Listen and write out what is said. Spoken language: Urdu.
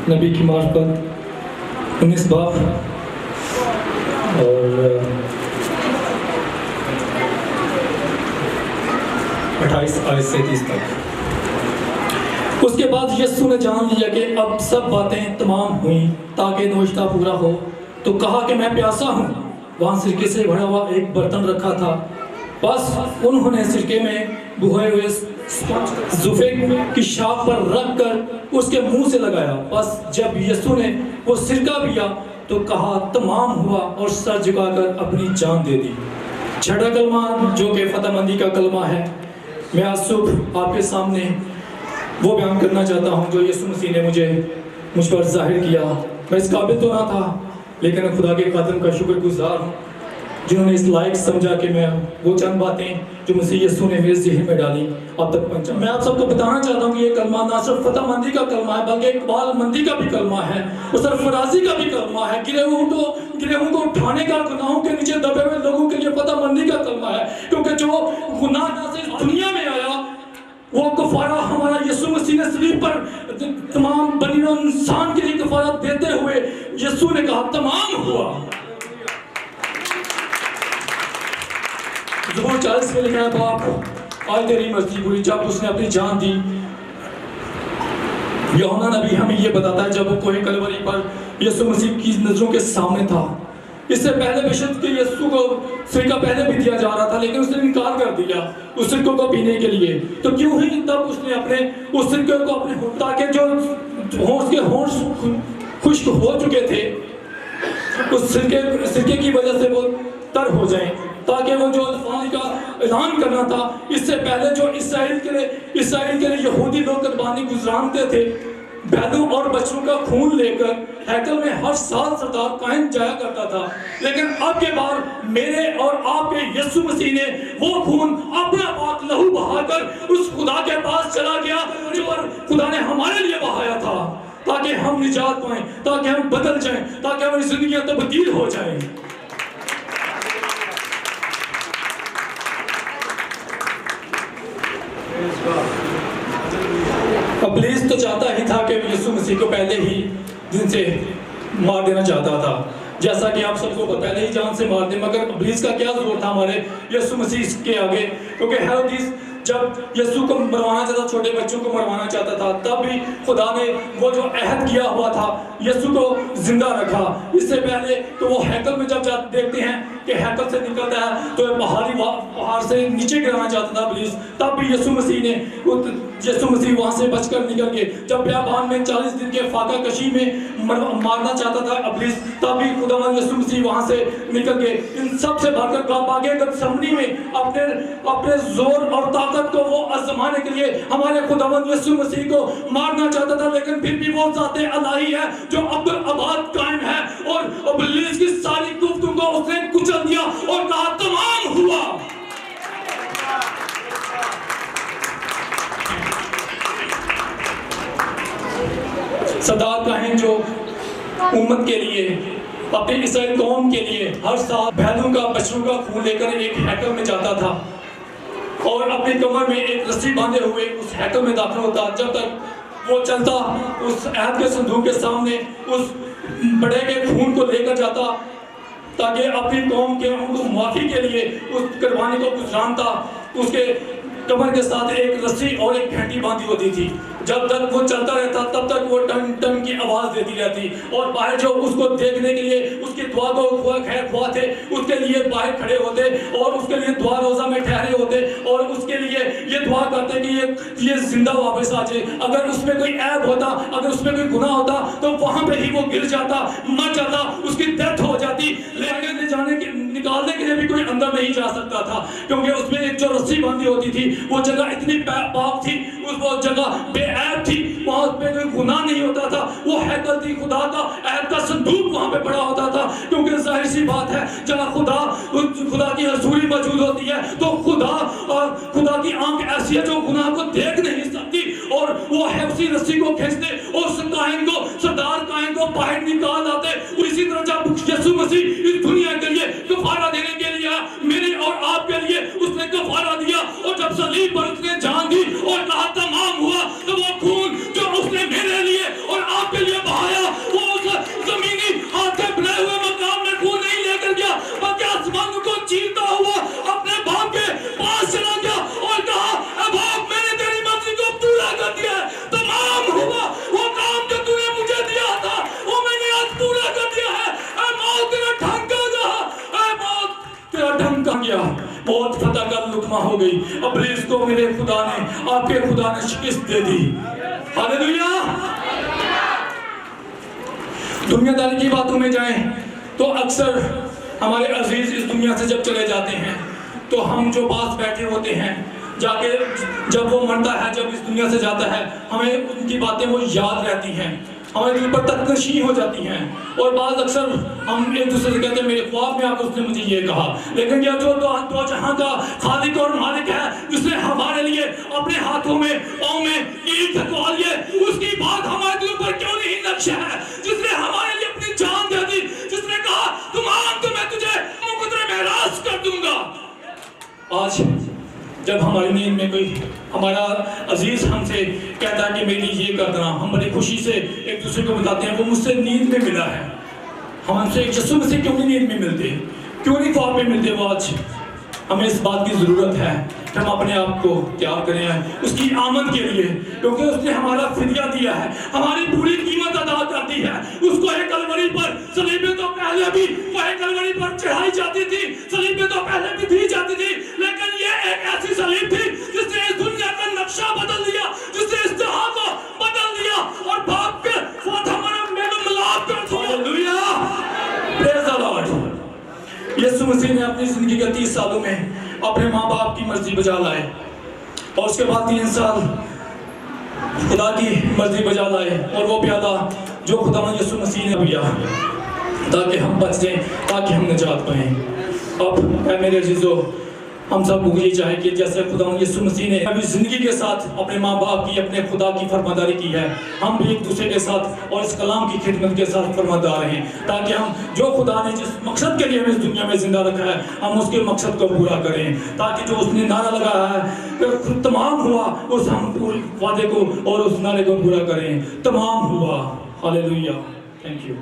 نبی کی معرفت 19 باب اور 28 آیت سے 30 تک۔ اس کے بعد یسوع نے جان لیا کہ اب سب باتیں تمام ہوئیں تاکہ نوشتہ پورا ہو، تو کہا کہ میں پیاسا ہوں۔ وہاں سرکے سے بھرا ہوا ایک برتن رکھا تھا، بس انہوں نے سرکے میں بھگوئے ہوئے زوفے کی شاخ پر رکھ کر اس کے منہ سے لگایا۔ بس جب یسوع نے وہ سرکہ پیا تو کہا تمام ہوا، اور سر جھکا کر اپنی جان دے دی۔ چھٹا کلمہ جو کہ فتح مندی کا کلمہ ہے، میں آج صبح آپ کے سامنے وہ بیان کرنا چاہتا ہوں جو یسوع مسیح نے مجھ پر ظاہر کیا۔ میں اس قابل تو نہ تھا، لیکن خدا کے قدم کا شکر گزار ہوں جنہوں نے اس لائق سمجھا کہ میں وہ چند باتیں جو مسیح یسوع نے میرے ذہن میں ڈالی اب تک پہنچا۔ میں آپ سب کو بتانا چاہتا ہوں کہ یہ کلمہ نہ صرف فتح مندی کا کلمہ ہے بلکہ اقبال مندی کا بھی کلمہ ہے، اور سرفرازی کا بھی کلمہ ہے، گرہوں کو اٹھانے کا، گناہوں کے نیچے دبے ہوئے لوگوں کے لیے فتح مندی کا کلمہ ہے، کیونکہ جو گناہ سے اس دنیا میں آیا وہ کفارہ ہمارا یسوع مسیح نے صلیب پر تمام بنی نوع انسان کے لیے کفارہ دیتے ہوئے یسوع نے کہا تمام ہوا۔ زبور 40 میں لکھا ہے باپ آج تیری مرضی ہوئی جب اس نے اپنی جان دی۔ یوحنا نبی ہمیں یہ بتاتا ہے جب وہ کوہ کلوری پر یسوع مسیح کی نظروں کے سامنے تھا، اس سے پہلے بے شک کہ یسوع کو سرکہ پہلے بھی دیا جا رہا تھا لیکن اس نے انکار کر دیا اس سرکے کو پینے کے لیے، تو کیوں ہی تب اس نے اپنے اس سرکے کو اپنے تاکہ جو اس کے ہونٹ خشک ہو چکے تھے اس سرکے کی وجہ سے وہ تر ہو جائیں، تاکہ وہ جو الفانی کا اعلان کرنا تھا اس سے پہلے جو اسرائیل کے لیے یہودی لوگ قربانی گزرانتے تھے بیلوں اور بچوں کا خون لے کر ہیکل میں ہر سال سردار قائم جایا کرتا تھا، لیکن اب کے بعد میرے اور آپ کے یسوع مسیح نے وہ خون اپنا پاک لہو بہا کر اس خدا کے پاس چلا گیا جو خدا نے ہمارے لیے بہایا تھا، تاکہ ہم نجات پائیں، تاکہ ہم بدل جائیں، تاکہ ہماری زندگیاں تبدیل ہو جائیں۔ ابلیس تو چاہتا ہی تھا کہ یسوع مسیح کو پہلے ہی دن سے مار دینا چاہتا تھا، جیسا کہ آپ سب کو پہلے ہی جان سے مار دیں، مگر ابلیس کا کیا زور تھا ہمارے یسوع مسیح کے آگے، کیونکہ ہیرودیس جب یسوع کو مروانا چاہتا، چھوٹے بچوں کو مروانا چاہتا تھا، تب بھی خدا نے وہ جو عہد کیا ہوا تھا یسوع کو زندہ رکھا۔ اس سے پہلے تو وہ ہیکل میں جب دیکھتے ہیں کہ ہیکل سے نکلتا ہے تو پہاڑ سے نیچے گرانا چاہتا تھا ابلیس، تب بھی یسوع مسیح وہاں سے بچ کر نکل گئے۔ جب بیابان میں 40 دن کے فاقہ کشی میں مارنا چاہتا تھا ابلیس، تب بھی خداوند یسوع مسیح وہاں سے نکل گئے۔ ان سب سے بڑھ کر آگے گتسمنی میں اپنے زور اور طاقت کو وہ آزمانے کے لیے ہمارے خداوند یسوع مسیح کو مارنا چاہتا تھا، لیکن پھر بھی وہ ذات الہی ہے جو عبدالآباد قائم ہے، اور ابلیس کی ساری گفتگو کو اس نے کچل دیا اور کہا تمام ہوا۔ سردار کاہن جو امت کے لیے اپنی اسرائیل قوم کے لیے ہر سال بیلوں کا بچوں کا خون لے کر ایک ہیکل میں جاتا تھا اور اپنی کمر میں ایک رسی باندھے ہوئے اس ہیکل میں داخل ہوتا، جب تک وہ چلتا اس عہد کے صندوق کے سامنے اس بڑے کے خون کو لے کر جاتا تاکہ اپنی قوم کے ان کو معافی کے لیے اس قربانی کو گزرانتا۔ اس کے کمر کے ساتھ ایک رسی اور ایک گھنٹی باندھی ہوتی تھی، جب تک وہ چلتا رہتا تب تک وہ ٹن ٹن کی آواز دیتی رہتی، اور باہر جو اس کو دیکھنے کے لیے اس کی دعا کو خیر خواہ تھے اس کے لیے باہر کھڑے ہوتے اور اس کے لیے دعا روزہ میں ٹھہرے ہوتے اور اس کے لیے یہ دعا کرتے کہ یہ زندہ واپس آ جائے، اگر اس میں کوئی عیب ہوتا، اگر اس میں کوئی گناہ ہوتا تو وہاں پہ ہی وہ گر جاتا، مر جاتا، اس کی ڈیتھ ہو جاتی، لیکن نکالنے کے لیے بھی کوئی اندر نہیں جا سکتا تھا، کیونکہ اس میں ایک جو رسی باندھی ہوتی تھی وہ جگہ اتنی پاک تھی، وہ جگہ بے عیب تھی، وہاں پہ کوئی گناہ نہیں ہوتا تھا، وہ ہیکل تھی، خدا کا عہد کا صندوق وہاں پہ پڑا ہوتا تھا، کیونکہ ظاہر سی بات ہے جہاں خدا کی حضوری موجود ہوتی ہے تو خدا کی آنکھ ایسی ہے جو گناہ کو دیکھ نہیں سکتی، اور وہ اسی رسی کو کھینچتے اور سردار کائن کو باہر نکال آتے۔ اسی طرح جب یسوع مسیح اس دنیا کے لیے کفارہ دینے کے لیے میرے اور آپ کے لیے اس نے کفارہ دیا، اور جب صلیب پر اس نے جان دی اور کہا تمام ہوا، تو وہ خون جو اس نے میرے لیے اور آپ کے لیے بہا رونما ہو گئی. ابلیس کو میرے خدا نے, آپ کے خدا نے شکست دے دی. ہاللیلویہ. دنیا داری کی باتوں میں جائیں تو اکثر ہمارے عزیز اس دنیا سے جب چلے جاتے ہیں تو ہم جو پاس بیٹھے ہوتے ہیں, جا کے جب وہ مرتا ہے, جب اس دنیا سے جاتا ہے, ہمیں ان کی باتیں وہ یاد رہتی ہیں, ہمارے دل پر تکشی ہو جاتی ہیں. اور بعض اکثر ہم ایک دوسرے سے کہتے ہیں میرے خواب میں آ کے اس نے مجھے یہ کہا. لیکن یہ جو دو جہاں کا خالق اور مالک ہے, جس نے ہمارے لیے اپنے ہاتھوں میں پاؤں میں اینٹ رکھوا لیے, اس کی بات ہمارے دل پر کیوں نہیں نقش ہے؟ جس نے ہمارے لیے اپنی جان دے دی, جس نے کہا تمام تو میں تجھے مقدر معراج کر دوں گا. آج جب ہماری نیند میں کوئی ہمارا عزیز ہم سے کہتا ہے کہ میری یہ کر دینا, ہم بڑی خوشی سے ایک دوسرے کو بتاتے ہیں وہ مجھ سے نیند میں ملا ہے. ہم ہم سے یسوع مسیح کیوں نہیں نیند میں ملتے, کیوں نہیں خواب میں ملتے؟ وہ آج ہمیں اس بات کی ضرورت ہے کہ ہم اپنے آپ کو تیار کریں اس کی آمد کے لیے, کیونکہ اس نے ہمارا فدیہ دیا ہے, ہماری پوری قیمت ادا کر دی ہے. اس کو ایک کلوری پر صلیب تو پہلے بھی وہ ایک کلوری پر چڑھائی جاتی تھی, صلیب تو پہلے بھی دی جاتی تھی, لیکن یہ ایک ایسی صلیب تھی جس نے اس دنیا کا نقشہ بدل دیا, جس نے اس جہاں کو بدل دیا اور باپ کے ساتھ ہمارا میل ملاپ کر دیا. ہاللیلویہ. پریز دی لارڈ. یسوع مسیح نے اپنی زندگی کے 30 سالوں میں اپنے ماں باپ کی مرضی بجا لائے, اور اس کے بعد 3 سال خدا کی مرضی بجا لائے, اور وہ پیادہ جو خداوند یسوع مسیح نے دیا تاکہ ہم بچ جائیں, تاکہ ہم نجات پائیں. اب اے میرے عزیزو, ہم سب کو یہ چاہے کہ جیسے خداوند یسوع مسیح نے اپنی زندگی کے ساتھ اپنے ماں باپ کی, اپنے خدا کی فرمانداری کی ہے, ہم بھی ایک دوسرے کے ساتھ اور اس کلام کی خدمت کے ساتھ فرماندار ہیں, تاکہ ہم جو خدا نے جس مقصد کے لیے ہمیں اس دنیا میں زندہ رکھا ہے ہم اس کے مقصد کو پورا کریں, تاکہ جو اس نے نعرہ لگایا ہے تمام ہوا, اس ہم وعدے کو اور اس نعرے کو پورا کریں. تمام ہوا. ہاللیلویہ. Thank you.